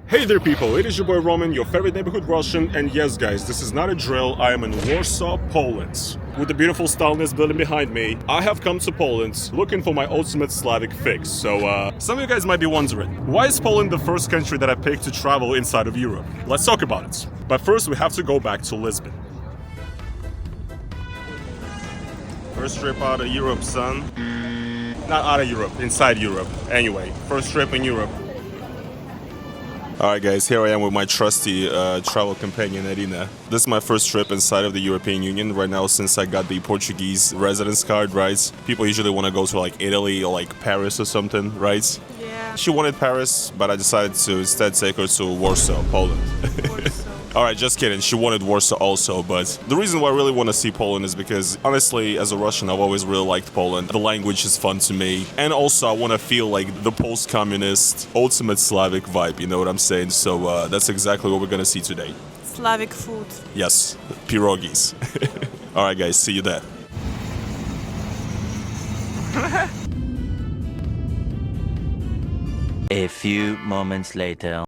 Hey there people, it is your boy Roman, your favorite neighborhood Russian, and yes guys, this is not a drill, I am in Warsaw, Poland. With the beautiful Stalinist building behind me, I have come to Poland looking for my ultimate Slavic fix. So some of you guys might be wondering, why is Poland the first country that I picked to travel inside of Europe? Let's talk about it. But first we have to go back to Lisbon. First trip out of Europe, son. Not out of Europe, inside Europe. Anyway, first trip in Europe. Alright guys, here I am with my trusty travel companion Irina. This is my first trip inside of the European Union right now since I got the Portuguese residence card, right? People usually want to go to like Italy or like Paris or something, right? Yeah. She wanted Paris, but I decided to instead take her to Warsaw, Poland. Warsaw. Alright, just kidding, she wanted Warsaw also, but the reason why I really want to see Poland is because, honestly, as a Russian, I've always really liked Poland. The language is fun to me, and also I want to feel like the post-communist, ultimate Slavic vibe, you know what I'm saying? So that's exactly what we're gonna see today. Slavic food. Yes, pierogis. Alright guys, see you there. A few moments later.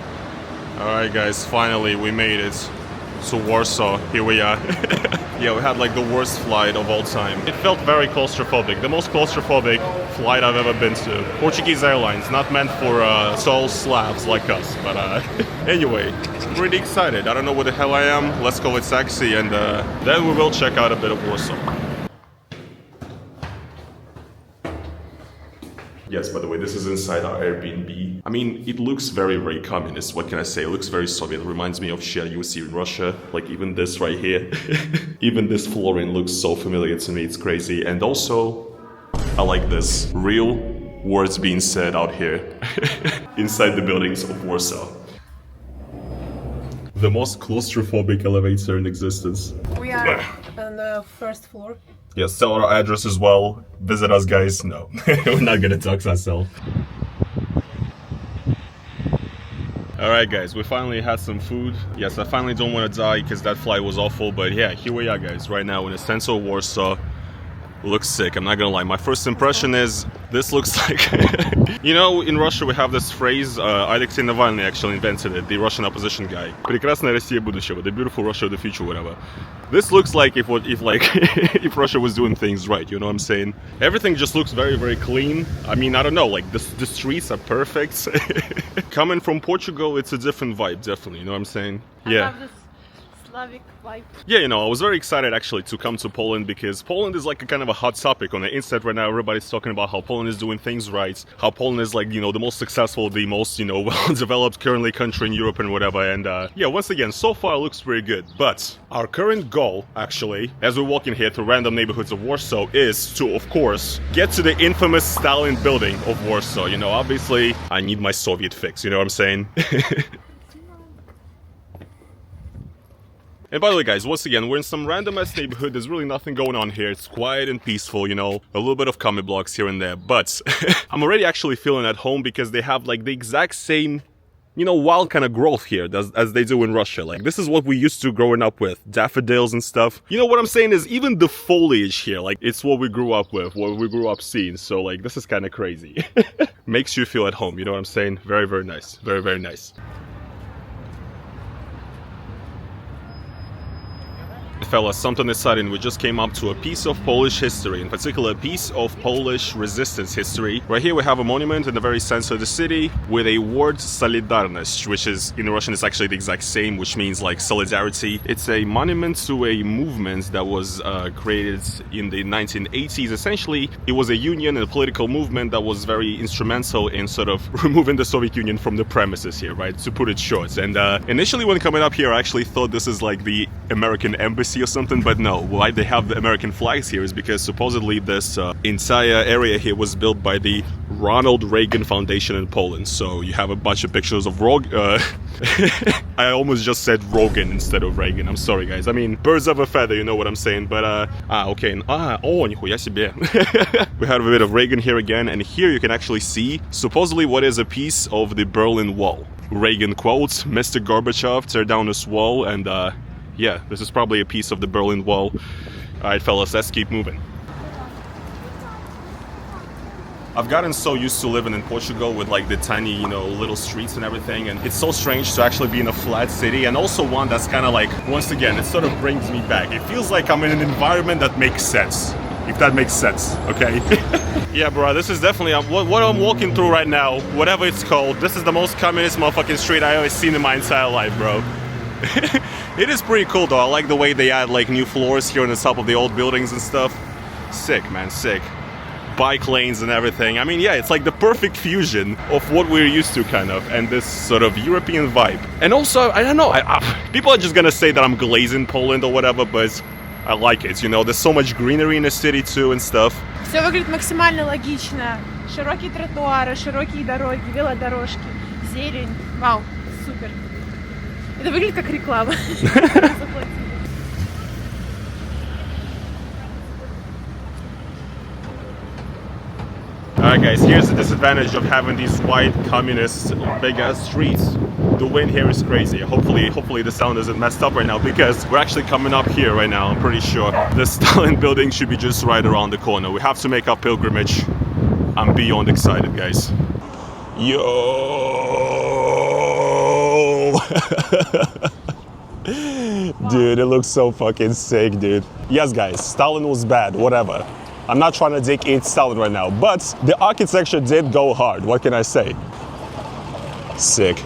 Alright guys, finally we made it to Warsaw. Here we are. Yeah, we had like the worst flight of all time. It felt very claustrophobic. The most claustrophobic flight I've ever been to. Portuguese Airlines, not meant for tall Slavs like us. But anyway, pretty excited. I don't know what the hell I am. Let's call it taxi and then we will check out a bit of Warsaw. Yes, by the way, this is inside our Airbnb. I mean, it looks very, very communist. What can I say? It looks very Soviet. It reminds me of shit you would see in Russia. Like even this right here. Even this flooring looks so familiar to me. It's crazy. And also, I like this. Real words being said out here. Inside the buildings of Warsaw. The most claustrophobic elevator in existence. We are on the first floor. Yes, tell our address as well. Visit us, guys. No, we're not gonna dox ourselves. Alright guys, we finally had some food. Yes, I finally don't want to die because that flight was awful, but yeah, here we are guys, right now in the center of Warsaw. Looks sick, I'm not gonna lie. My first impression is, this looks like... You know, in Russia we have this phrase, Alexei Navalny actually invented it, the Russian opposition guy. Прекрасная Россия будущего, the beautiful Russia of the future, whatever. This looks like if if Russia was doing things right, you know what I'm saying? Everything just looks very, very clean. I mean, I don't know, like the streets are perfect. Coming from Portugal, it's a different vibe, definitely, you know what I'm saying? Yeah. I love this Slavic vibe. Yeah, you know, I was very excited actually to come to Poland because Poland is like a kind of a hot topic on the internet right now. Everybody's talking about how Poland is doing things right, how Poland is like, you know, the most successful, the most, you know, well-developed currently country in Europe and whatever. And yeah, once again, so far it looks pretty good. But our current goal, actually, as we're walking here through random neighborhoods of Warsaw, is to, of course, get to the infamous Stalin building of Warsaw. You know, obviously, I need my Soviet fix, you know what I'm saying? And by the way guys, once again, we're in some random ass neighborhood, there's really nothing going on here, it's quiet and peaceful, you know, a little bit of comic blocks here and there, but I'm already actually feeling at home because they have like the exact same, you know, wild kind of growth here as they do in Russia. Like, this is what we used to growing up with, daffodils and stuff. You know, what I'm saying is even the foliage here, like, it's what we grew up with, what we grew up seeing, so like, this is kind of crazy. Makes you feel at home, you know what I'm saying? Very, very nice, very, very nice. Fellas, something exciting. We just came up to a piece of Polish history, in particular a piece of Polish resistance history. Right here we have a monument in the very center of the city with a word Solidarność, which is, in Russian, it's actually the exact same, which means like solidarity. It's a monument to a movement that was created in the 1980s. Essentially, it was a union and a political movement that was very instrumental in sort of removing the Soviet Union from the premises here, right? To put it short. And initially when coming up here, I actually thought this is like the American embassy or something, but no, why they have the American flags here is because supposedly this entire area here was built by the Ronald Reagan Foundation in Poland. So you have a bunch of pictures of I almost just said Rogan instead of Reagan. I'm sorry guys. I mean, birds of a feather, you know what I'm saying. But okay. Нихуя себе. We have a bit of Reagan here again, and here you can actually see supposedly what is a piece of the Berlin Wall. Reagan quotes, "Mr. Gorbachev, tear down this wall," and yeah, this is probably a piece of the Berlin Wall. Alright fellas, let's keep moving. I've gotten so used to living in Portugal with like the tiny, you know, little streets and everything, and it's so strange to actually be in a flat city, and also one that's kind of like, once again, it sort of brings me back. It feels like I'm in an environment that makes sense, if that makes sense, okay? Yeah, bro, this is definitely what I'm walking through right now, whatever it's called. This is the most communist motherfucking street I ever seen in my entire life, bro. It is pretty cool though. I like the way they add like new floors here on the top of the old buildings and stuff. Sick, man, sick. Bike lanes and everything. I mean, yeah, it's like the perfect fusion of what we're used to, kind of, and this sort of European vibe. And also, I don't know, people are just gonna say that I'm glazing Poland or whatever, but I like it, you know, there's so much greenery in the city too and stuff. Все выглядит максимально логично. Широкие тротуары, широкие дороги, велодорожки, зелень. Вау, супер. Это выглядит как реклама. Alright guys, here's the disadvantage of having these white communist big ass streets. The wind here is crazy. Hopefully the sound isn't messed up right now, because we're actually coming up here right now, I'm pretty sure. The Stalin building should be just right around the corner. We have to make our pilgrimage. I'm beyond excited, guys. Yo! Dude, it looks so fucking sick, dude. Yes guys, Stalin was bad, whatever. I'm not trying to dig into Stalin right now, but the architecture did go hard. What can I say? Sick.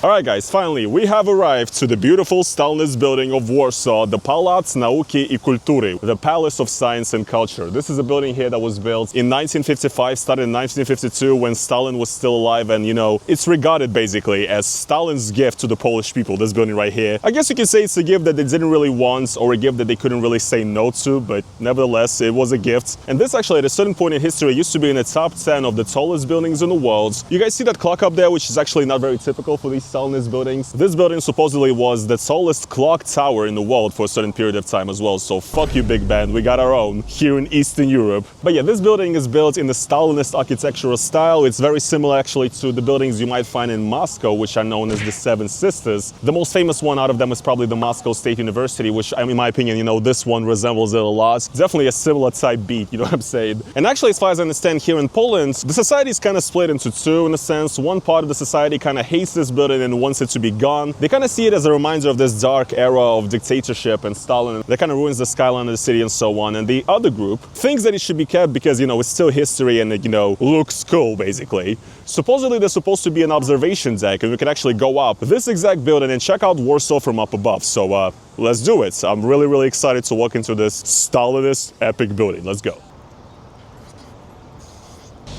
Alright guys, finally we have arrived to the beautiful Stalinist building of Warsaw, the Pałac Nauki I Kultury, the Palace of Science and Culture. This is a building here that was built in 1955, started in 1952 when Stalin was still alive, and you know, it's regarded basically as Stalin's gift to the Polish people, this building right here. I guess you could say it's a gift that they didn't really want, or a gift that they couldn't really say no to, but nevertheless, it was a gift. And this actually at a certain point in history used to be in the top 10 of the tallest buildings in the world. You guys see that clock up there, which is actually not very typical for these Stalinist buildings. This building supposedly was the tallest clock tower in the world for a certain period of time as well, so fuck you Big Ben, we got our own here in Eastern Europe. But yeah, this building is built in the Stalinist architectural style. It's very similar actually to the buildings you might find in Moscow, which are known as the Seven Sisters. The most famous one out of them is probably the Moscow State University, which in my opinion, you know, this one resembles it a lot. Definitely a similar type beat, you know what I'm saying? And actually, as far as I understand, here in Poland, the society is kind of split into two in a sense. One part of the society kind of hates this building and wants it to be gone. They kind of see it as a reminder of this dark era of dictatorship and Stalin that kind of ruins the skyline of the city and so on. And the other group thinks that it should be kept because, you know, it's still history and it, you know, looks cool basically. Supposedly there's supposed to be an observation deck and we can actually go up this exact building and check out Warsaw from up above. So let's do it. I'm really excited to walk into this Stalinist epic building. Let's go.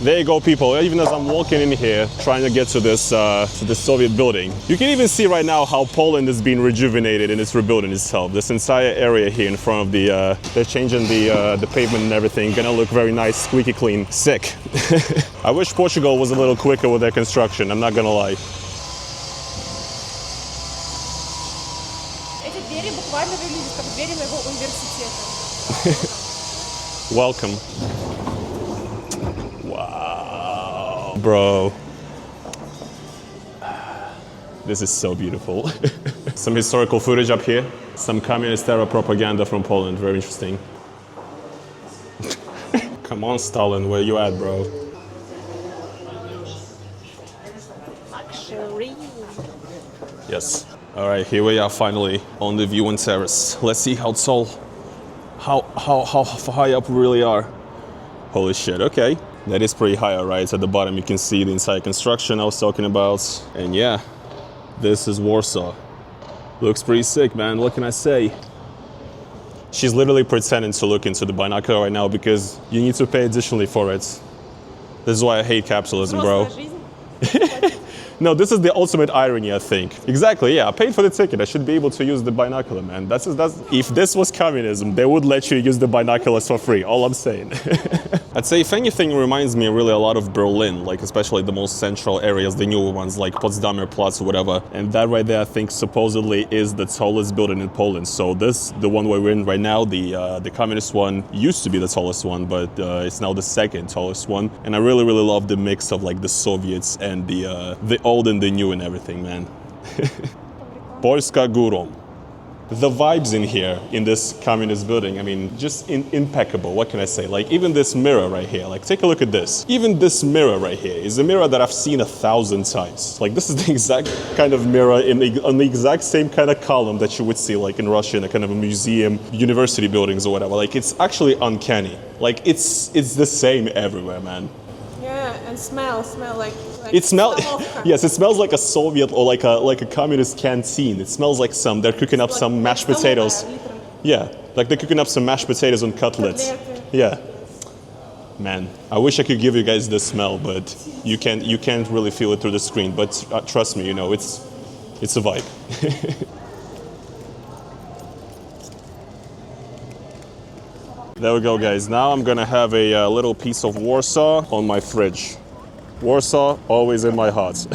There you go, people. Even as I'm walking in here, trying to get to this Soviet building, you can even see right now how Poland is being rejuvenated and it's rebuilding itself. This entire area here in front of the, they're changing the pavement and everything. Gonna look very nice, squeaky clean, sick. I wish Portugal was a little quicker with their construction. I'm not gonna lie. Эти двери буквально выглядят как двери моего университета. Welcome. Wow, bro. This is so beautiful. Some historical footage up here. Some communist era propaganda from Poland. Very interesting. Come on, Stalin, where you at, bro? Luxury. Yes. All right, here we are finally on the viewing terrace. Let's see how tall, how high up we really are. Holy shit, okay. That is pretty high, right? At the bottom you can see the entire construction I was talking about. And yeah, this is Warsaw. Looks pretty sick, man. What can I say? She's literally pretending to look into the binocular right now because you need to pay additionally for it. This is why I hate capitalism, bro. No, this is the ultimate irony, I think. Exactly, yeah, I paid for the ticket. I should be able to use the binocular, man. That's if this was communism, they would let you use the binoculars for free, all I'm saying. I'd say, if anything, it reminds me really a lot of Berlin, like especially the most central areas, the newer ones, like Potsdamer Platz or whatever. And that right there, I think, supposedly is the tallest building in Poland. So this, the one where we're in right now, the communist one, used to be the tallest one, but it's now the second tallest one. And I really love the mix of like the Soviets and the old and the new and everything, man. Polska górą. The vibes in here, in this communist building, I mean, just impeccable. What can I say? Like, even this mirror right here, like, take a look at this. Even this mirror right here is a mirror that I've seen 1,000 times. Like, this is the exact kind of mirror on the exact same kind of column that you would see, like, in Russia in a kind of a museum, university buildings or whatever. Like, it's actually uncanny. Like, it's the same everywhere, man. Yeah, and smell like it smells. Zabka. Yes, it smells like a Soviet or like a communist canteen. It smells like they're cooking up some mashed potatoes. Yeah, like they're cooking up some mashed potatoes and cutlets. Yeah, man, I wish I could give you guys the smell, but you can't really feel it through the screen. But trust me, you know, it's a vibe. There we go, guys. Now I'm gonna have a little piece of Warsaw on my fridge. Warsaw, always in my heart.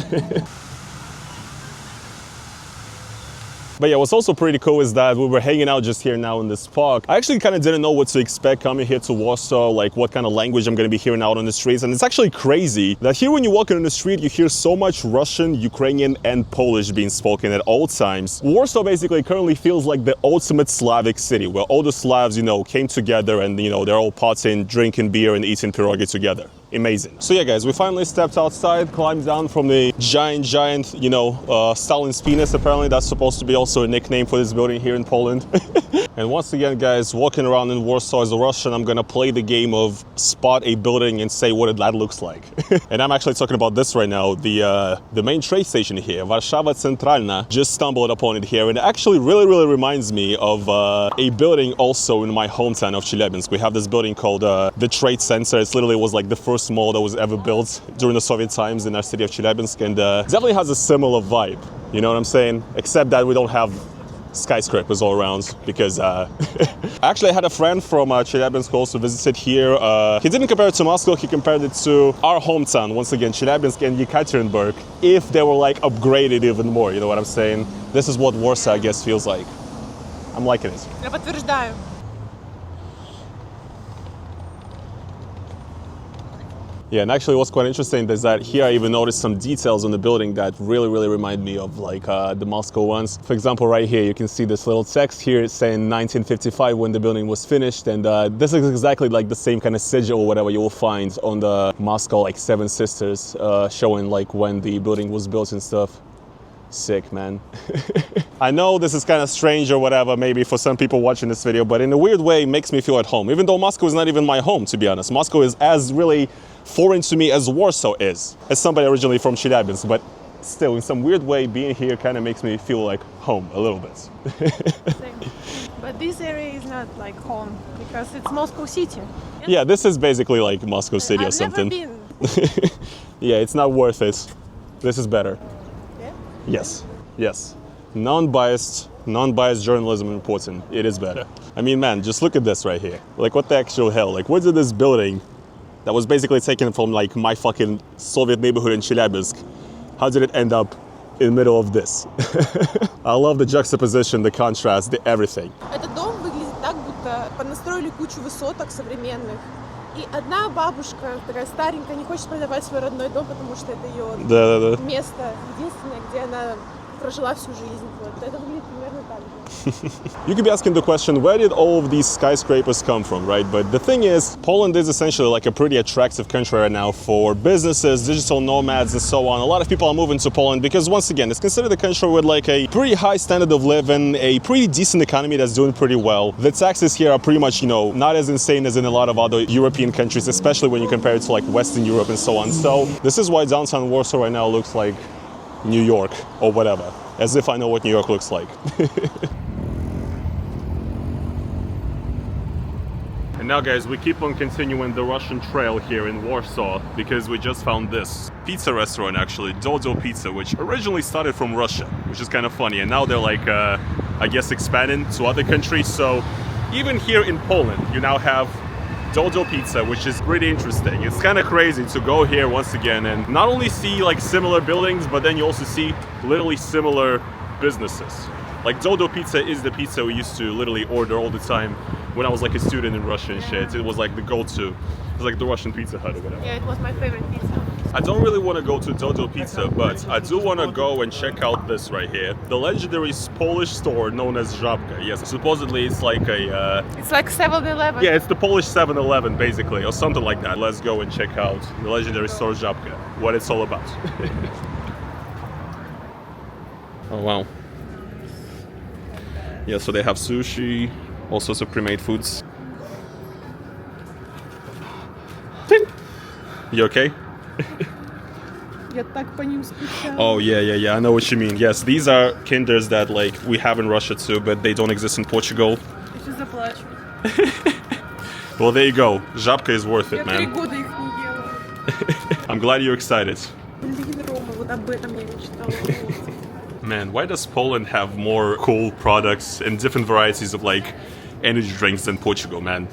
But yeah, what's also pretty cool is that we were hanging out just here now in this park. I actually kind of didn't know what to expect coming here to Warsaw, like what kind of language I'm going to be hearing out on the streets. And it's actually crazy that here when you walk in the street, you hear so much Russian, Ukrainian, and Polish being spoken at all times. Warsaw basically currently feels like the ultimate Slavic city, where all the Slavs, you know, came together and, you know, they're all partying, drinking beer and eating pierogi together. Amazing. So yeah, guys, we finally stepped outside, climbed down from the giant, you know, Stalin's penis. Apparently that's supposed to be also a nickname for this building here in Poland. And once again, guys, walking around in Warsaw as a Russian, I'm gonna play the game of spot a building and say what that looks like. And I'm actually talking about this right now. The main train station here, Warsaw Centralna, just stumbled upon it here, and it actually really reminds me of a building also in my hometown of Chelyabinsk. We have this building called the Trade Center. It literally was like the first mall that was ever built during the Soviet times in our city of Chelyabinsk, and definitely has a similar vibe. You know what I'm saying? Except that we don't have skyscrapers all around, because actually I had a friend from Chelyabinsk also visited here. He didn't compare it to Moscow, he compared it to our hometown, once again, Chelyabinsk and Yekaterinburg, if they were like upgraded even more, you know what I'm saying? This is what Warsaw, I guess, feels like. I'm liking it. Я подтверждаю. Yeah, and actually what's quite interesting is that here I even noticed some details on the building that really remind me of like the Moscow ones. For example, right here you can see this little text here saying 1955 when the building was finished, and this is exactly like the same kind of sigil or whatever you will find on the Moscow like Seven Sisters, showing like when the building was built and stuff. Sick, man. I know this is kind of strange or whatever, maybe for some people watching this video, but in a weird way it makes me feel at home, even though Moscow is not even my home, to be honest. Moscow is as really foreign to me as Warsaw is, as somebody originally from Chelyabinsk, but still, in some weird way, being here kind of makes me feel like home a little bit. Same. But this area is not like home, because it's Moscow City. Yeah, this is basically like Moscow City or something. I've never been. Yeah, it's not worth it. This is better. Yeah? Yes. Non-biased journalism important. It is better. I mean, man, just look at this right here. Like, what the actual hell? Like, where did this building that was basically taken from like my fucking Soviet neighborhood in Chelyabinsk, how did it end up in the middle of this? I love the juxtaposition, the contrast, the everything. Этот дом выглядит так, будто понастроили кучу высоток современных. И одна бабушка, такая старенькая, не хочет продавать свой родной дом, потому что это ее место единственное, где она прожила всю жизнь. Вот. Это выглядит примерно так же. You could be asking the question, where did all of these skyscrapers come from, right? But the thing is, Poland is essentially like a pretty attractive country right now for businesses, digital nomads, and so on. A lot of people are moving to Poland because, once again, it's considered a country with like a pretty high standard of living, a pretty decent economy that's doing pretty well. The taxes here are pretty much, you know, not as insane as in a lot of other European countries, especially when you compare it to like Western Europe and so on. So this is why downtown Warsaw right now looks like New York or whatever, as if I know what New York looks like. And now, guys, we keep on continuing the Russian trail here in Warsaw because we just found this pizza restaurant, actually, Dodo Pizza, which originally started from Russia, which is kind of funny. And now they're like, I guess, expanding to other countries. So even here in Poland, you now have Dodo Pizza, which is pretty interesting. It's kind of crazy to go here once again and not only see like similar buildings, but then you also see literally similar businesses. Like Dodo Pizza is the pizza we used to literally order all the time when I was like a student in Russia and shit. It was like the go-to. It was like the Russian Pizza Hut or whatever. Yeah, it was my favorite pizza. I don't really want to go to Dodo Pizza, but I do want to go and check out this right here. The legendary Polish store known as Zabka. Yes, supposedly it's like a... It's like 7-Eleven. Yeah, it's the Polish 7-Eleven basically, or something like that. Let's go and check out the legendary store Zabka, what it's all about. Oh wow. Yeah, so they have sushi, all sorts of pre-made foods. You okay? Я так по ним скучала. Oh yeah, I know what you mean. Yes, these are kinders that like we have in Russia too, but they don't exist in Portugal. Я сейчас заплачу. Well, there you go. Zabka is worth it, Я 3 man. года их не ела. I'm glad you're excited. Блин, Рома, вот об этом я мечтала. Man, why does Poland have more cool products and different varieties of like energy drinks than Portugal, man?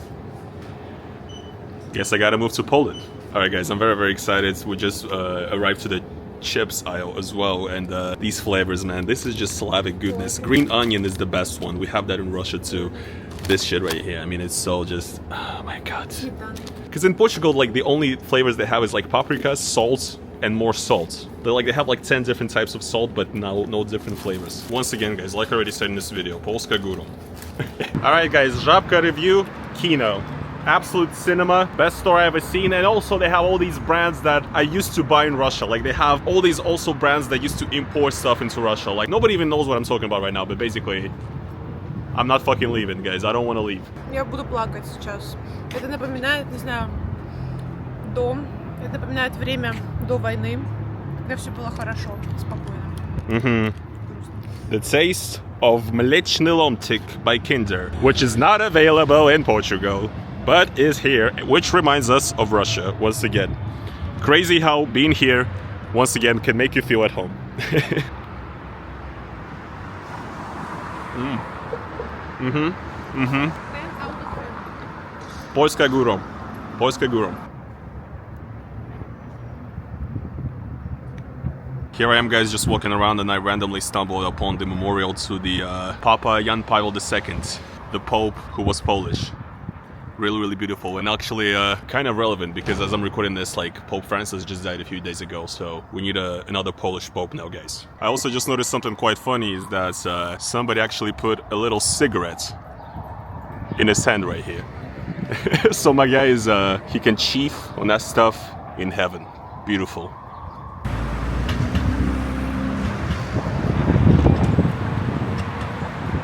Guess I gotta move to Poland. Alright guys, I'm very excited. We just arrived to the chips aisle as well, and these flavors, man, this is just Slavic goodness. Green onion is the best one. We have that in Russia too. This shit right here, I mean, it's so just, oh my god. Because in Portugal, like the only flavors they have is like paprika, salt, and more salt. They have like 10 different types of salt, but no different flavors. Once again, guys, like I already said in this video, Polska górą. Alright guys, Zabka review, Kino. Absolute cinema, best store I ever seen, and also they have all these brands that I used to buy in Russia. Like they have all these also brands that used to import stuff into Russia. Like nobody even knows what I'm talking about right now, but basically, I'm not fucking leaving, guys. I don't want to leave. Я буду плакать сейчас. Это напоминает, не знаю, дом. Это напоминает время до войны, когда все было хорошо, спокойно. The taste of Mleczny Lomtik by Kinder, which is not available in Portugal, but is here, which reminds us of Russia once again. Crazy how being here, once again, can make you feel at home. Polska górą. Polska górą. Here I am, guys, just walking around, and I randomly stumbled upon the memorial to the Papa Jan Paweł II, the Pope who was Polish. Really beautiful, and actually kind of relevant because as I'm recording this, like Pope Francis just died a few days ago, so we need another Polish Pope now, guys. I also just noticed something quite funny, is that somebody actually put a little cigarette in his hand right here. So my guy is, he can chief on that stuff in heaven. Beautiful.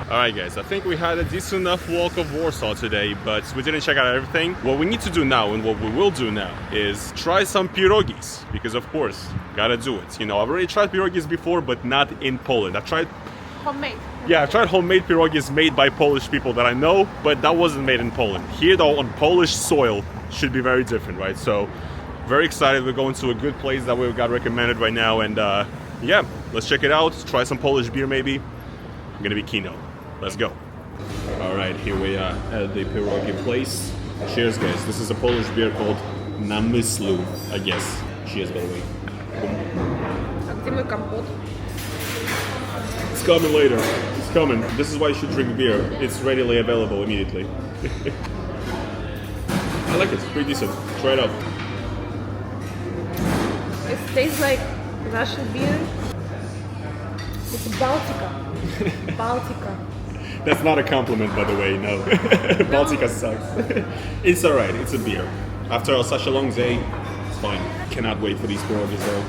Alright guys, I think we had a decent enough walk of Warsaw today, but we didn't check out everything. What we need to do now, and what we will do now, is try some pierogis, because of course, gotta do it. You know, I've already tried pierogis before, but not in Poland. I've tried... Homemade. Yeah, I've tried homemade pierogis made by Polish people that I know, but that wasn't made in Poland. Here though, on Polish soil, should be very different, right? So, very excited. We're going to a good place that we got recommended right now, and yeah, let's check it out. Try some Polish beer maybe. I'm gonna be Kino. Let's go. Alright, here we are at the pierogi place. Cheers, guys. This is a Polish beer called Namyslu, I guess. Cheers, by the way. А где мой компот? It's coming later. It's coming. This is why you should drink beer. It's readily available immediately. I like it. It's pretty decent. Try it out. It tastes like Russian beer. It's Baltica. Baltica. That's not a compliment, by the way, no. Baltica sucks. It's alright, it's a beer. After such a long day, it's fine. Cannot wait for these pierogies though.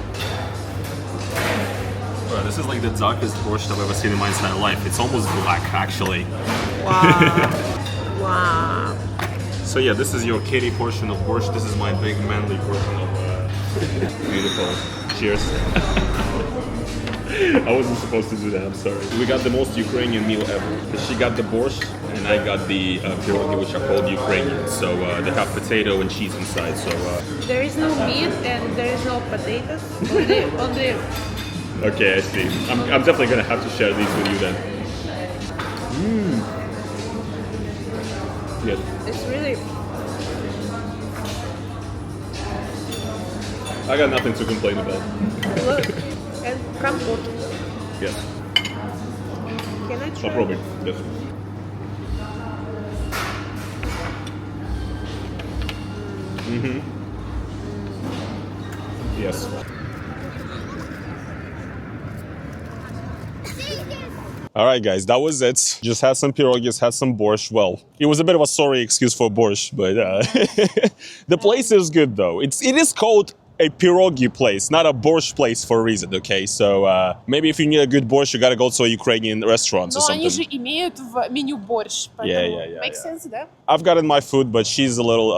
Bro, this is like the darkest borscht I've ever seen in my entire life. It's almost black, actually. Wow. Wow. So yeah, this is your kitty portion of borscht. This is my big manly portion of beautiful. Cheers. I wasn't supposed to do that, I'm sorry. We got the most Ukrainian meal ever. She got the borscht, and I got the pierogi, which are called Ukrainian. So they have potato and cheese inside, so... There is no meat and there is no potatoes. Only... Okay, I see. I'm definitely gonna have to share these with you then. Yes. It's really... I got nothing to complain about. Look. And компот. Yes. Can I try? Попробуй. Yes. Yes. All right, guys, that was it. Just had some pierogis, had some borscht. Well, it was a bit of a sorry excuse for borscht, but the place is good, though. It is called a pierogi place, not a borscht place for a reason, okay? So maybe if you need a good borscht, you gotta go to a Ukrainian restaurant or Но something. они же имеют в меню борщ, поэтому makes sense, да? I've gotten my food, but she's a little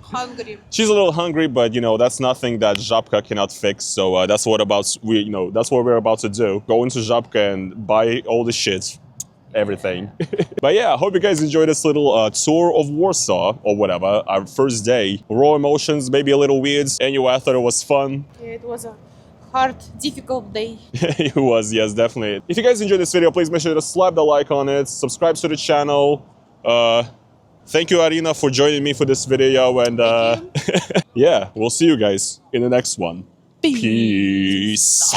Hungry. she's a little hungry, but you know that's nothing that Zabka cannot fix. So that's what we're about to do. Go into Zabka and buy all the shit, everything. But yeah, I hope you guys enjoyed this little tour of Warsaw or whatever. Our first day, raw emotions, maybe a little weird. Anyway, I thought it was fun. Yeah, it was a hard, difficult day. It was, yes, definitely. If you guys enjoyed this video, please make sure to slap the like on it, subscribe to the channel. Thank you, Arina, for joining me for this video, and yeah, we'll see you guys in the next one. Peace.